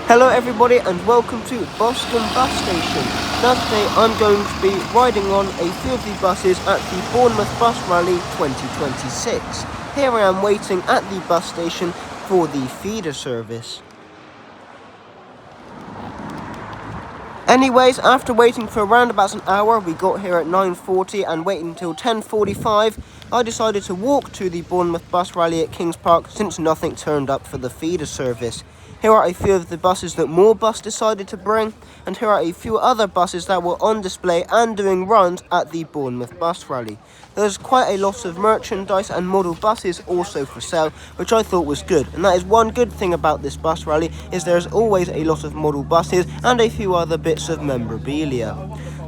Hello everybody and welcome to Bournemouth Bus Station. Now today I'm going to be riding on a few of the buses at the Bournemouth Bus Rally 2026. Here I am waiting at the bus station for the feeder service. Anyways, after waiting for around about an hour, we got here at 9:40 and waiting until 10:45, I decided to walk to the Bournemouth Bus Rally at Kings Park since nothing turned up for the feeder service. Here are a few of the buses that more bus decided to bring, and here are a few other buses that were on display and doing runs at the Bournemouth Bus Rally. There's quite a lot of merchandise and model buses also for sale, which I thought was good, and that is one good thing about this bus rally, is there's always a lot of model buses and a few other bits of memorabilia.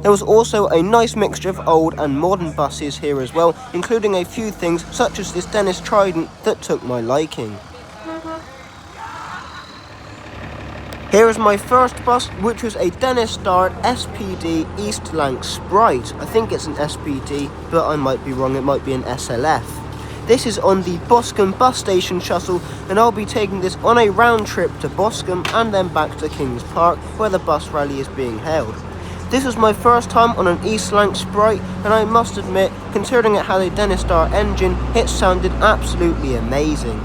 There was also a nice mixture of old and modern buses here as well, including a few things such as this Dennis Trident that took my liking. Here is my first bus, which was a Dennis Star SPD East Lanc Sprite. I think it's an SPD, but I might be wrong, it might be an SLF. This is on the Bournemouth Bus Station shuttle, and I'll be taking this on a round trip to Bournemouth and then back to Kings Park, where the bus rally is being held. This was my first time on an East Lanc Sprite, and I must admit, considering it had a Dennis Star engine, it sounded absolutely amazing.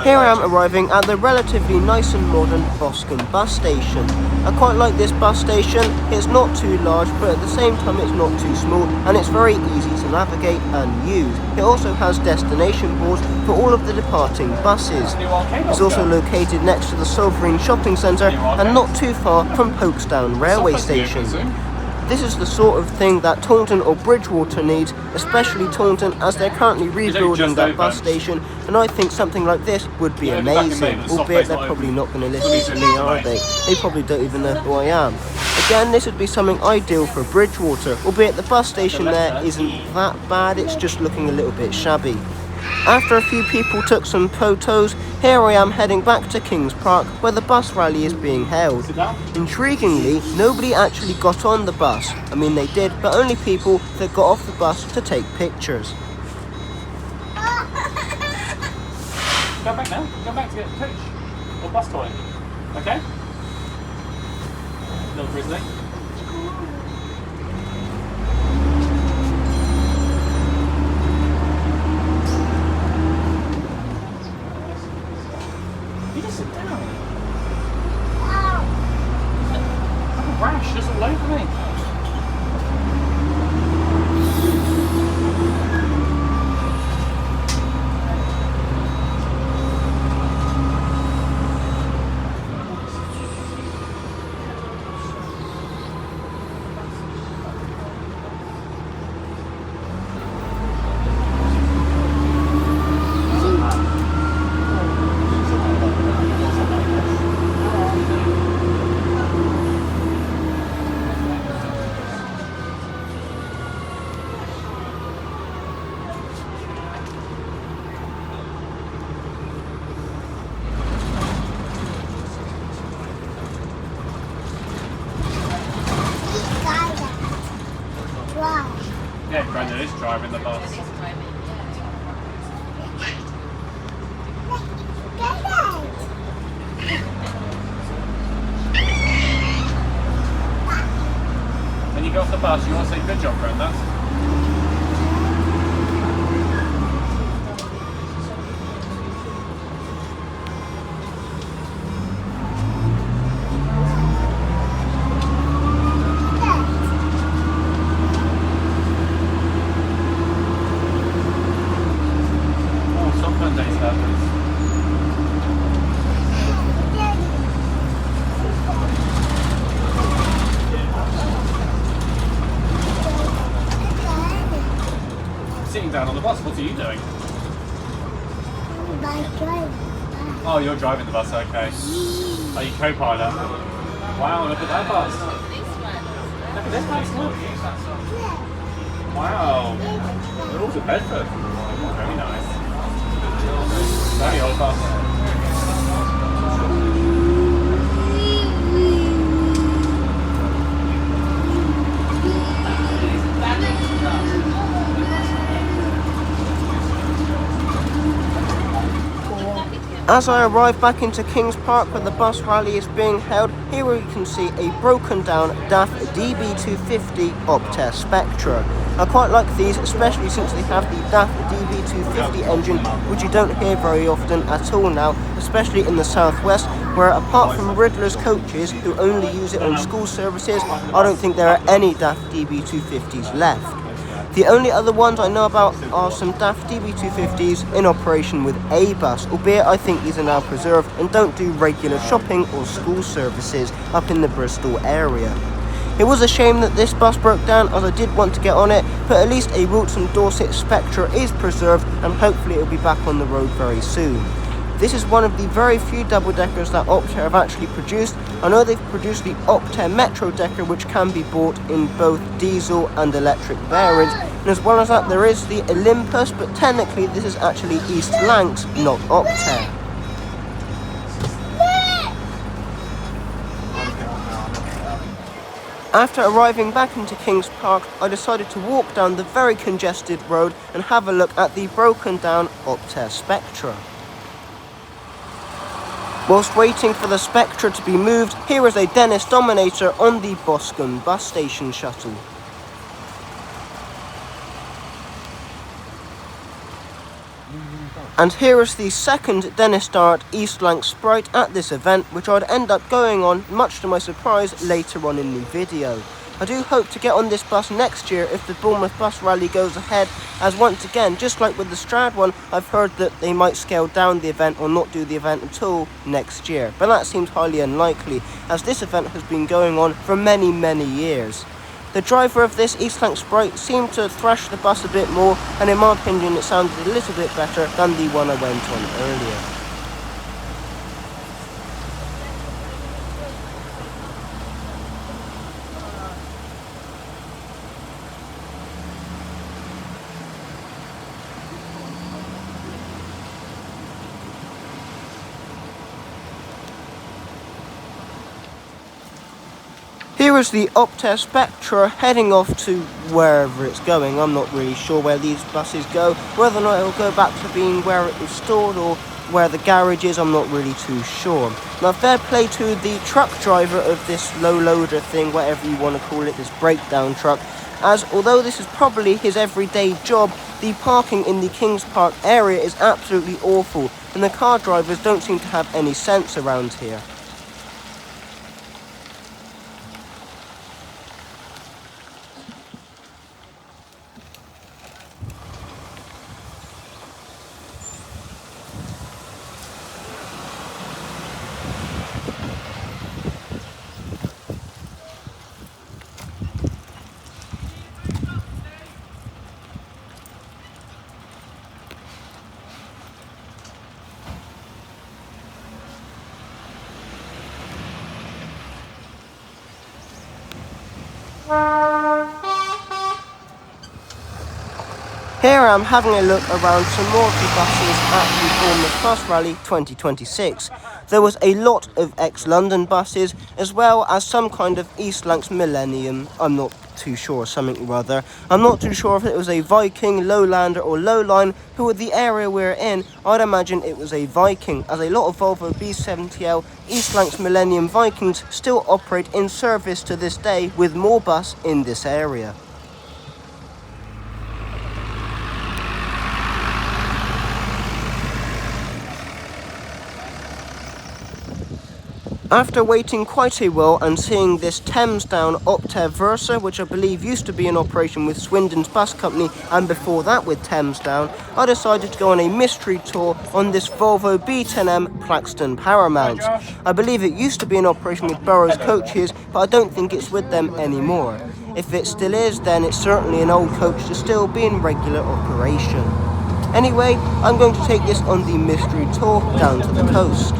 Here I am arriving at the relatively nice and modern Bournemouth Bus Station. I quite like this bus station. It's not too large, but at the same time it's not too small, and it's very easy to navigate and use. It also has destination boards for all of the departing buses. It's also located next to the Sovereign Shopping Centre and not too far from Folkestone Railway Station. This is the sort of thing that Taunton or Bridgewater needs, especially Taunton, as they're currently rebuilding that bus station, and I think something like this would be amazing, albeit they're probably not going to listen to me, are they? They probably don't even know who I am. Again, this would be something ideal for Bridgewater, albeit the bus station there isn't that bad, it's just looking a little bit shabby. After a few people took some photos, here I am heading back to Kings Park, where the bus rally is being held. Intriguingly, nobody actually got on the bus. I mean, they did, but only people that got off the bus to take pictures. Go back now. Go back to get a coach or bus toy. Okay? Little Grizzly. You just sit down. Like a rash just all over me. driving the bus. When you get off the bus, you want to say good job, Brenda. Sitting down on the bus, what are you doing? Oh, you're driving the bus, okay. Are you co-pilot? Wow, look at that bus. Look at this bus, look. Wow. They're all to Bedford. Very nice. Very old bus. As I arrive back into Kings Park where the bus rally is being held, here we can see a broken down DAF DB250 Optare Spectra. I quite like these, especially since they have the DAF DB250 engine, which you don't hear very often at all now, especially in the southwest, where apart from Riddler's coaches, who only use it on school services, I don't think there are any DAF DB250s left. The only other ones I know about are some DAF DB250s in operation with a bus, albeit I think these are now preserved and don't do regular shopping or school services up in the Bristol area. It was a shame that this bus broke down, as I did want to get on it, but at least a Wilton Dorset Spectra is preserved and hopefully it will be back on the road very soon. This is one of the very few double-deckers that Optare have actually produced. I know they've produced the Optare Metro Decker, which can be bought in both diesel and electric variants. And as well as that, there is the Olympus, but technically this is actually East Lancs, not Optare. After arriving back into Kings Park, I decided to walk down the very congested road and have a look at the broken down Optare Spectra. Whilst waiting for the Spectra to be moved, here is a Dennis Dominator on the Bournemouth Bus Station shuttle. And here is the second Dennis Dart East Lancs Sprite at this event, which I'd end up going on, much to my surprise, later on in the video. I do hope to get on this bus next year if the Bournemouth Bus Rally goes ahead, as once again, just like with the Stroud one, I've heard that they might scale down the event or not do the event at all next year. But that seems highly unlikely, as this event has been going on for many, many years. The driver of this East Lancs Sprite seemed to thrash the bus a bit more, and in my opinion it sounded a little bit better than the one I went on earlier. Here is the Optare Spectra heading off to wherever it's going. I'm not really sure where these buses go. Whether or not it will go back to being where it was stored or where the garage is, I'm not really too sure. Now, fair play to the truck driver of this low loader thing, whatever you want to call it, this breakdown truck, as although this is probably his everyday job, the parking in the Kings Park area is absolutely awful, and the car drivers don't seem to have any sense around here. Here I am having a look around some more of the buses at the Bournemouth Bus Rally 2026. There was a lot of ex-London buses, as well as some kind of East Lancs Millennium. I'm not too sure, something or other. I'm not too sure if it was a Viking, Lowlander or Lowline, but with the area we're in, I'd imagine it was a Viking, as a lot of Volvo B70L East Lancs Millennium Vikings still operate in service to this day with more bus in this area. After waiting quite a while and seeing this Thames Down Optev Versa, which I believe used to be in operation with Swindon's Bus Company and before that with Thames Down, I decided to go on a mystery tour on this Volvo B10M Plaxton Paramount. I believe it used to be in operation with Burrows Coaches, but I don't think it's with them anymore. If it still is, then it's certainly an old coach to still be in regular operation. Anyway, I'm going to take this on the mystery tour down to the coast.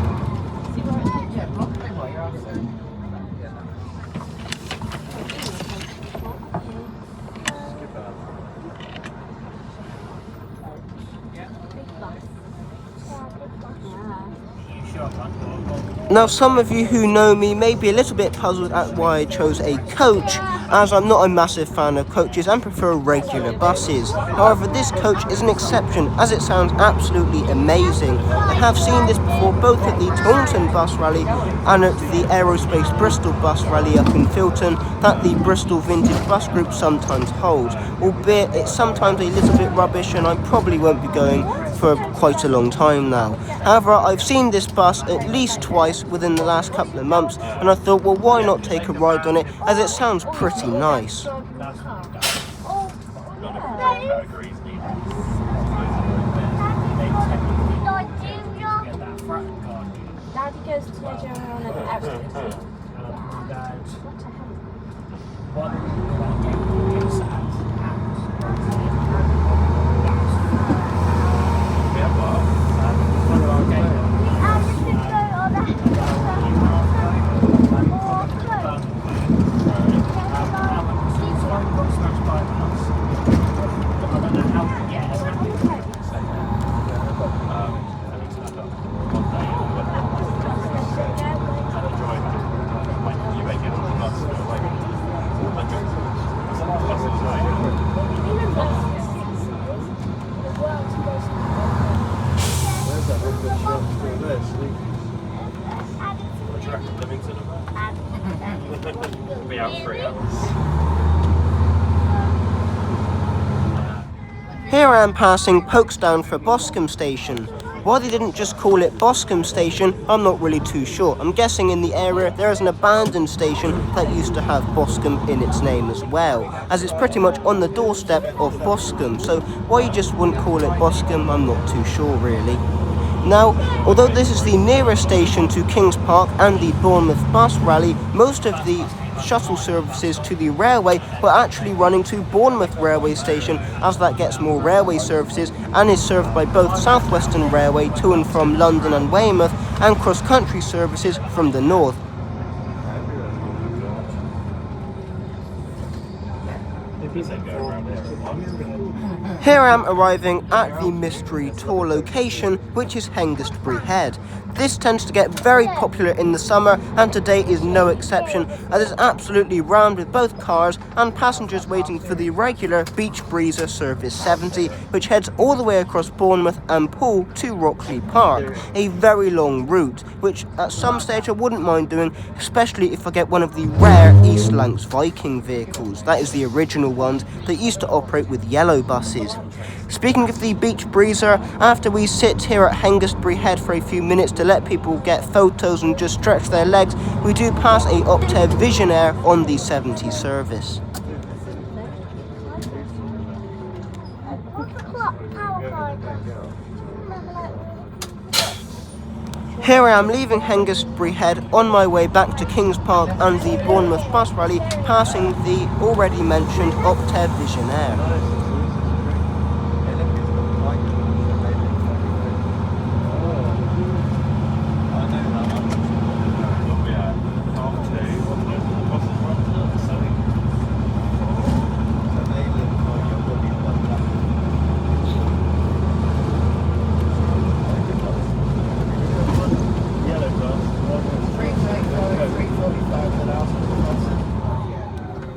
Now, some of you who know me may be a little bit puzzled at why I chose a coach, as I'm not a massive fan of coaches and prefer regular buses. However, this coach is an exception, as it sounds absolutely amazing. I have seen this before both at the Taunton Bus Rally and at the Aerospace Bristol Bus Rally up in Filton that the Bristol Vintage Bus Group sometimes holds, albeit it's sometimes a little bit rubbish and I probably won't be going for quite a long time now. However, I've seen this bus at least twice within the last couple of months, and I thought, well, why not take a ride on it, as it sounds pretty nice. Daddy goes to Nigeria on an accident. Be out 3 hours. Here I am passing Folkestone for Boscombe Station. Why they didn't just call it Boscombe Station, I'm not really too sure. I'm guessing in the area there is an abandoned station that used to have Boscombe in its name as well, as it's pretty much on the doorstep of Boscombe. So why you just wouldn't call it Boscombe, I'm not too sure really. Now, although this is the nearest station to Kings Park and the Bournemouth Bus Rally, most of the shuttle services to the railway were actually running to Bournemouth railway station, as that gets more railway services and is served by both South Western Railway to and from London and Weymouth, and cross-country services from the north. Here I am arriving at the mystery tour location, which is Hengistbury Head. This tends to get very popular in the summer, and today is no exception, as it's absolutely rammed with both cars and passengers waiting for the regular Beach Breezer Service 70, which heads all the way across Bournemouth and Poole to Rockley Park. A very long route, which at some stage I wouldn't mind doing, especially if I get one of the rare East Lancs Viking vehicles. That is the original ones that used to operate with yellow buses. Speaking of the Beach Breezer, after we sit here at Hengistbury Head for a few minutes to let people get photos and just stretch their legs, we do pass a Optev Visionaire on the 70 service. Here I am leaving Hengistbury Head on my way back to Kings Park and the Bournemouth Bus Rally, passing the already mentioned Optev Visionaire.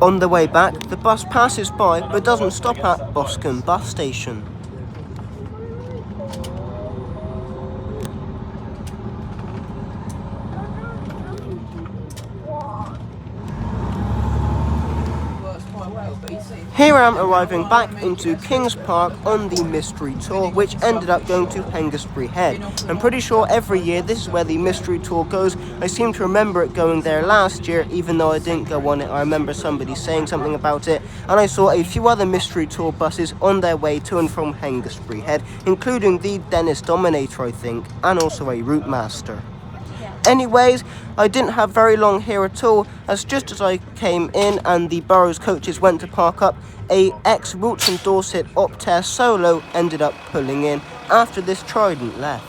On the way back, the bus passes by but doesn't stop at Bournemouth Bus Station. Here I am arriving back into Kings Park on the mystery tour, which ended up going to Hengistbury Head. I'm pretty sure every year this is where the mystery tour goes. I seem to remember it going there last year, even though I didn't go on it. I remember somebody saying something about it, and I saw a few other mystery tour buses on their way to and from Hengistbury Head, including the Dennis Dominator, I think, and also a Route Master. Anyways, I didn't have very long here at all, as just as I came in and the Burrows coaches went to park up, a ex-Wilton Dorset Optare Solo ended up pulling in after this Trident left.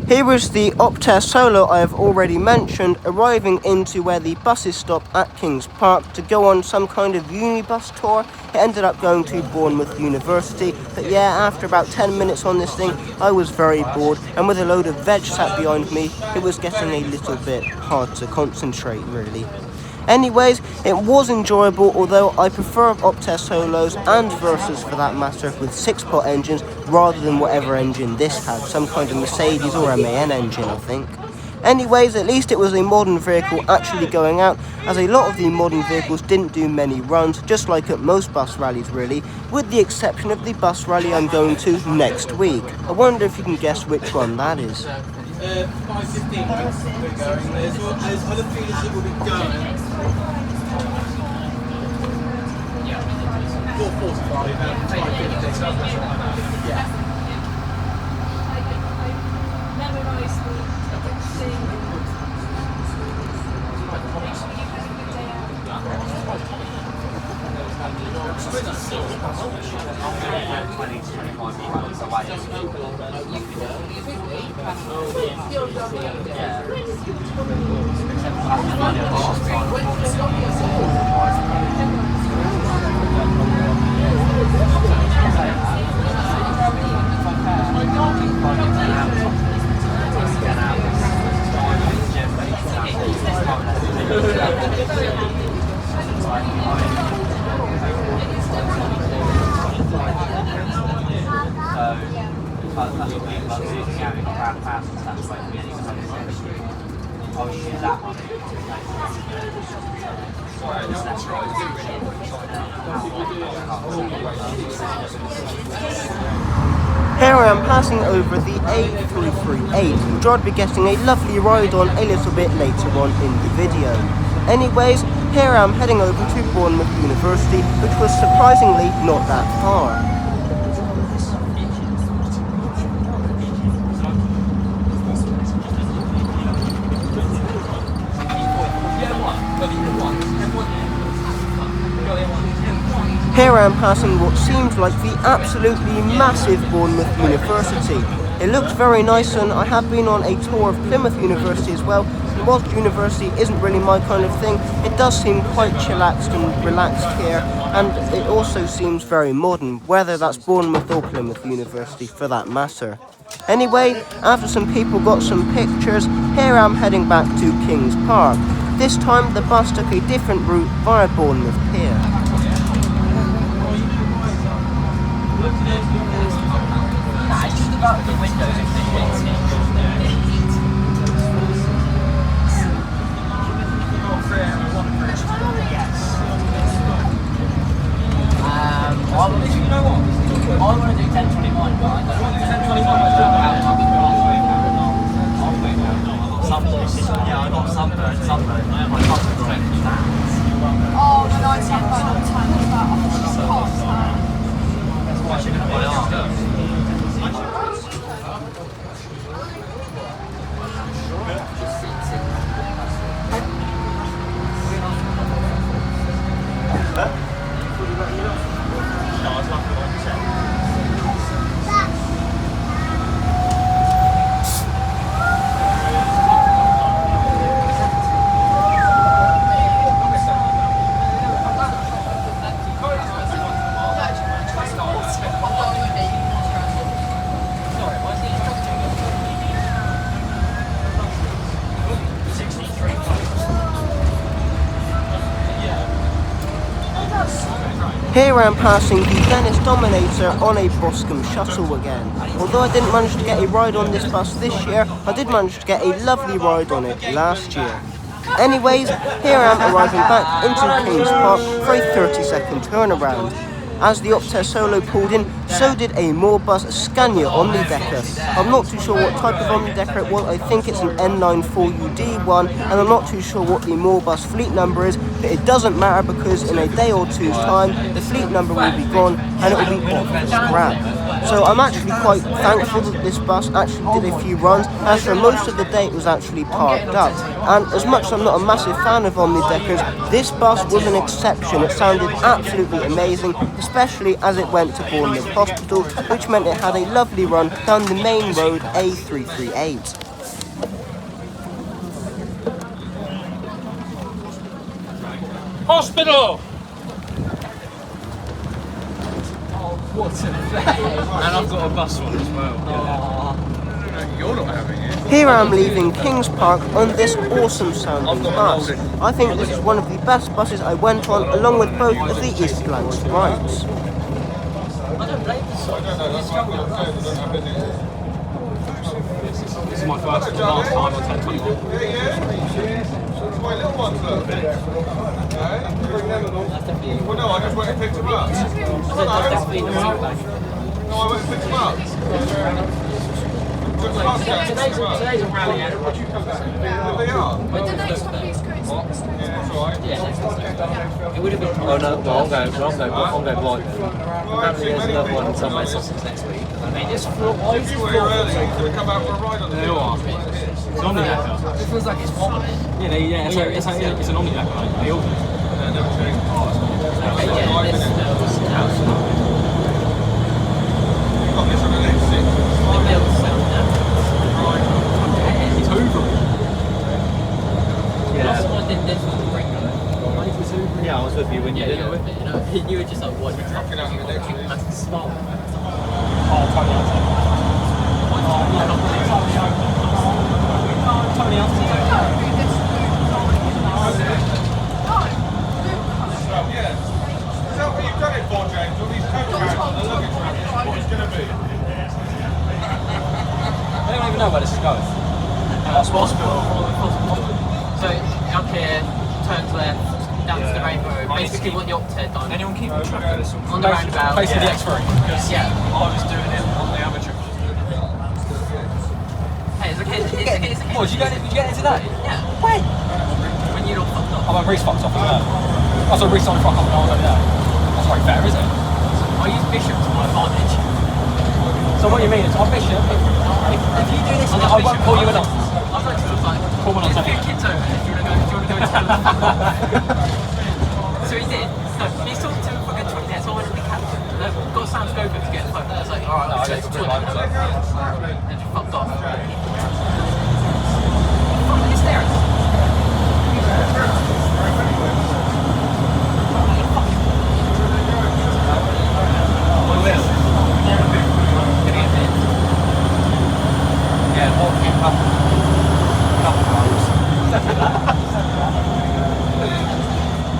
Here is the Optare Solo I have already mentioned, arriving into where the buses stop at Kings Park to go on some kind of unibus tour. It ended up going to Bournemouth University, but yeah, after about 10 minutes on this thing, I was very bored, and with a load of veg sat behind me, it was getting a little bit hard to concentrate, really. Anyways, it was enjoyable, although I prefer Optare Solos and Versas for that matter with 6-pot engines rather than whatever engine this had, some kind of Mercedes or MAN engine, I think. Anyways, at least it was a modern vehicle actually going out, as a lot of the modern vehicles didn't do many runs, just like at most bus rallies really, with the exception of the bus rally I'm going to next week. I wonder if you can guess which one that is. 5:15 we're going. There's other feelings that will be going. 4:45, 5:15. Yeah. Here I am passing over the A338, which I'd be getting a lovely ride on a little bit later on in the video. Anyways, here I am heading over to Bournemouth University, which was surprisingly not that far. Here I am passing what seemed like the absolutely massive Bournemouth University. It looks very nice, and I have been on a tour of Plymouth University as well. And whilst university isn't really my kind of thing, it does seem quite chillaxed and relaxed here, and it also seems very modern, whether that's Bournemouth or Plymouth University for that matter. Anyway, after some people got some pictures, here I'm heading back to Kings Park. This time the bus took a different route via Bournemouth Pier. It's just about the windows if they I want to do 10:21, but I don't want to do 10:21. Sunburn. Yeah, I got sunburn. I have my husband already. Oh, no, I sunburn all the time. It's about Why should I buy Here I am passing the Dennis Dominator on a Boscombe shuttle again. Although I didn't manage to get a ride on this bus this year, I did manage to get a lovely ride on it last year. Anyways, here I am arriving back into Kings Park for a 30-second turnaround. As the Optare Solo pulled in, so did a Moorbus Scania Omnidecker. I'm not too sure what type of Omnidecker it was. I think it's an N94UD1, and I'm not too sure what the Moorbus fleet number is, but it doesn't matter because in a day or two's time, the fleet number will be gone and it will be off for scrap. So I'm actually quite thankful that this bus actually did a few runs, as for most of the day it was actually parked up. And as much as I'm not a massive fan of Omnideckers, this bus was an exception. It sounded absolutely amazing, especially as it went to Bournemouth Hospital, which meant it had a lovely run down the main road A338. Hospital! What's in that? And I've got a bus one as well. Here I am leaving Kings Park on this awesome sounding bus. I think this is one of the best buses I went on, along with both of the Eastlands rides. This is my first and last time on 1021. My little ones, look. Well, no, I just went and picked them up. No, I went and picked them up. Today's a rally, Adam. What do you come back? They are. But the next one is going to Yeah, that's all right. It would have been. Oh no, I'm going blind. Apparently there's another one somewhere in Sussex next week. I mean, it's for If you were here early, you could have come out for a ride on the They all are. It's an Omnidecker. It feels like it's wobbling. Yeah, it's an Omnidecker, like, they all do. It's Hoover. Yeah, I was with you when you did it. You were just like, what? Trucking out in the next week. That's smart. Yeah. Is that what you've done it for, James? All these coach bags and the luggage racks? What it's going to be? I don't even know where this is going. That's possible. So, up here, turns left, down to the main road. Basically what the Optare done. Anyone keep track of this one? On the roundabout. Basically the X3. Because Yeah. I was doing it on the amateur. Hey, it's okay. It's okay. Oh, did you get it today? Yeah. When? When you're not fucked up. Oh, my Reese fucked off as well. Oh, so Reese only fucked off when I was over there. That's very fair, isn't it? I use Bishop to my advantage. So what you mean is, I'm Bishop. If you do this, I won't call you a nonce. I was like, Call me on there's a few Sunday. kids over there. Do you want to go and tell them? So he did. No, he's talking to fucking 20 there, so I went to the captain. Got Sam Scoper to get the phone. I was like, alright, No, I let's just go to realised the that. and just fucked off. Fuck is there? Yeah, walking up. Couple times.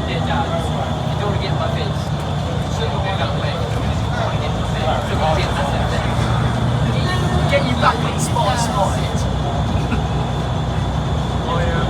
Yeah, Dad. You don't want to get in my face. So you'll walk out the way. You don't want to get in my face. So we'll get that thing. Get you back on spot. Oh, yeah.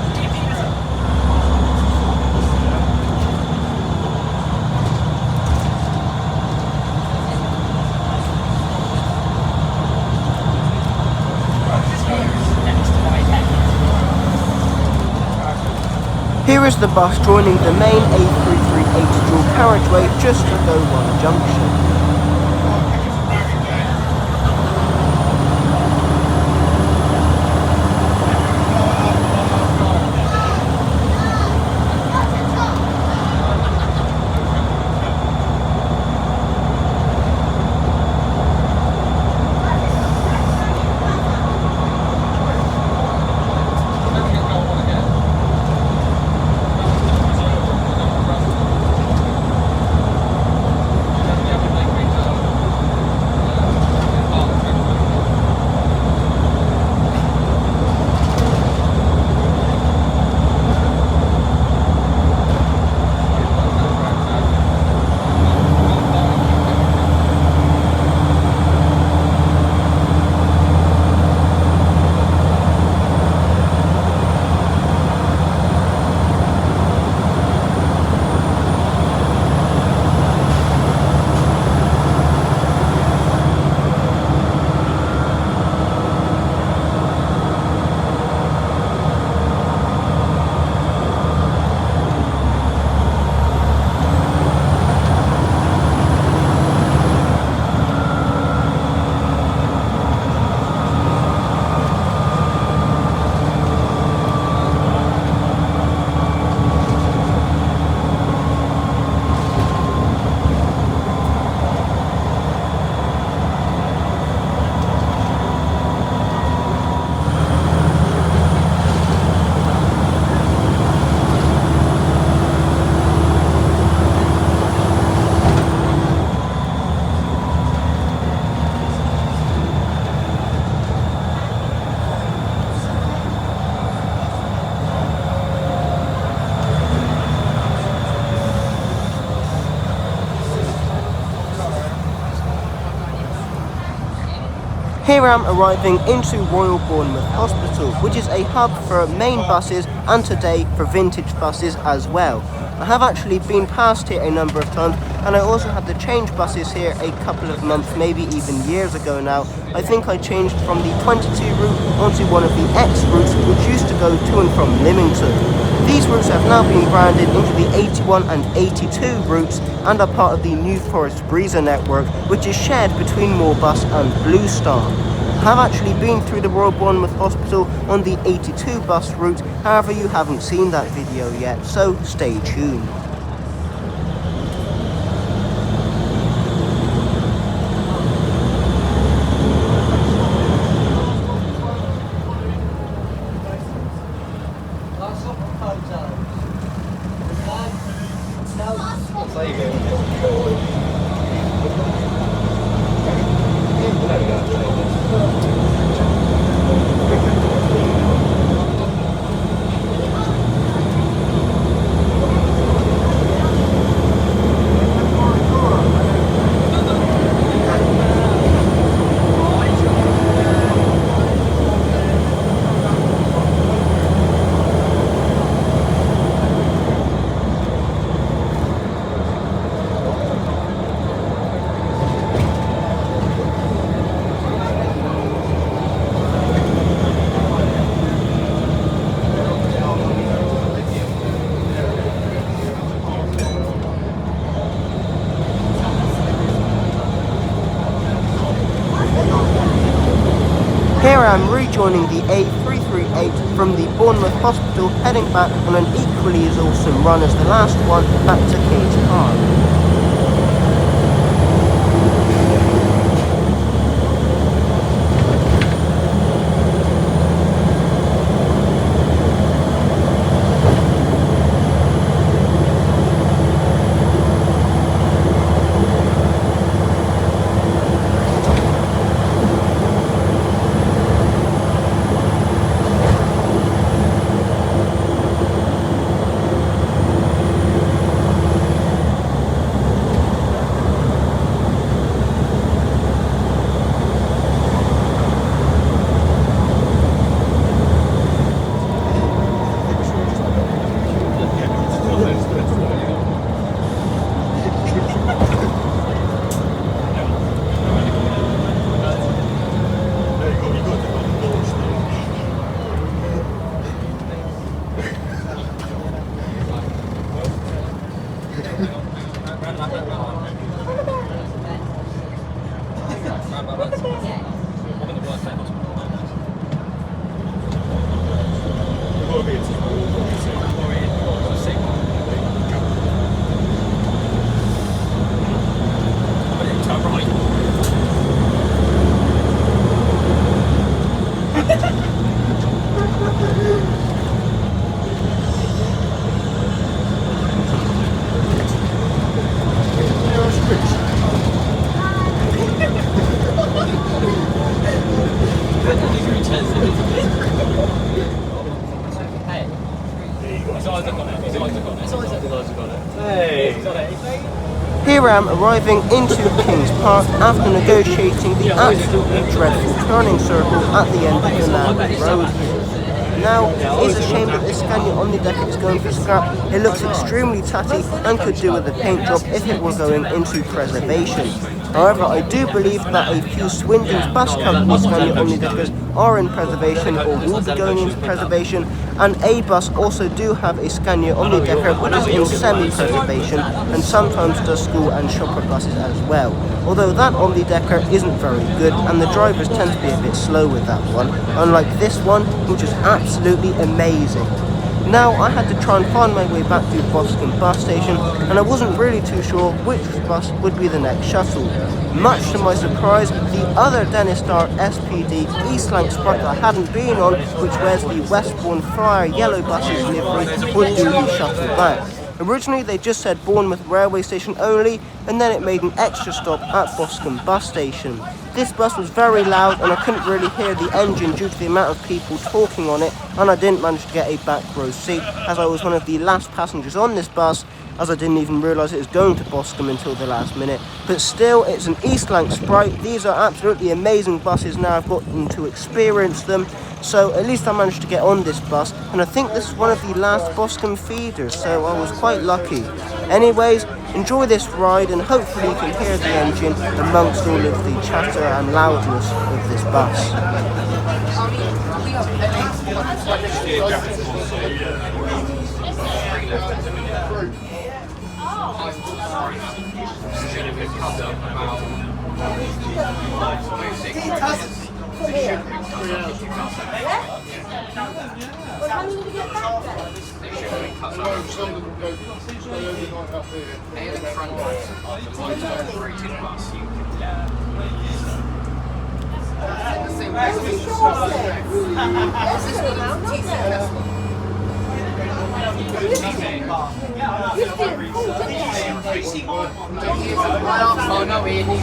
Here is the bus joining the main A338 dual carriageway just below one junction. Here I am arriving into Royal Bournemouth Hospital, which is a hub for main buses and today for vintage buses as well. I have actually been past here a number of times, and I also had to change buses here a couple of months, maybe even years ago now. I think I changed from the 22 route onto one of the X routes, which used to go to and from Lymington. These routes have now been branded into the 81 and 82 routes and are part of the New Forest Breezer network, which is shared between Moorbus and Blue Star. I have actually been through the Royal Bournemouth Hospital on the 82 bus route, however you haven't seen that video yet, so stay tuned. Here I am rejoining the A338 from the Bournemouth Hospital, heading back on an equally as awesome run as the last one, back to Cage Park. Here I am arriving into Kings Park after negotiating the absolutely dreadful turning circle at the end of the Land Road. Now, it is a shame that this Scania Omnidecker is going for scrap. It looks extremely tatty and could do with a paint job if it were going into preservation. However, I do believe that a few Swindon's bus company Scania Omnideckers are in preservation or will be going into preservation, and A Bus also do have a Scania Omnidecker which is in semi-preservation and sometimes does school and shopper buses as well. Although that Omnidecker isn't very good and the drivers tend to be a bit slow with that one, unlike this one which is absolutely amazing. Now I had to try and find my way back to Boscombe bus station, and I wasn't really too sure which bus would be the next shuttle. Much to my surprise, the other Dennis Star SPD East Lanc Sprite that I hadn't been on, which wears the Westbourne Flyer yellow buses livery, would do the shuttle back. Originally they just said Bournemouth railway station only, and then it made an extra stop at Boscombe bus station. This bus was very loud and I couldn't really hear the engine due to the amount of people talking on it, and I didn't manage to get a back row seat as I was one of the last passengers on this bus, as I didn't even realise it was going to Boscombe until the last minute. But still, it's an East Lanc Sprite. These are absolutely amazing buses now I've gotten to experience them. So at least I managed to get on this bus, and I think this is one of the last Boscombe feeders, so I was quite lucky. Anyways, enjoy this ride and hopefully you can hear the engine amongst all of the chatter and loudness of this bus. Oh no, we need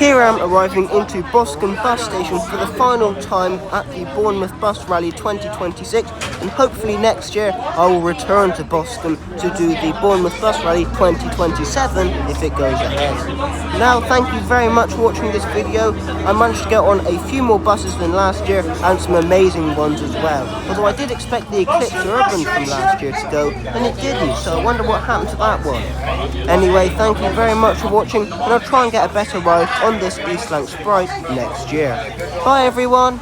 Here I am arriving into Boscombe bus station for the final time at the Bournemouth Bus Rally 2026, and hopefully next year I will return to Boscombe to do the Bournemouth Bus Rally 2027 if it goes ahead. Now, thank you very much for watching this video. I managed to get on a few more buses than last year and some amazing ones as well. Although I did expect the Eclipse Urban from last year to go, and it didn't, so I wonder what happened to that one. Anyway, thank you very much for watching, and I'll try and get a better ride on this East Lanc Sprite next year. Bye everyone!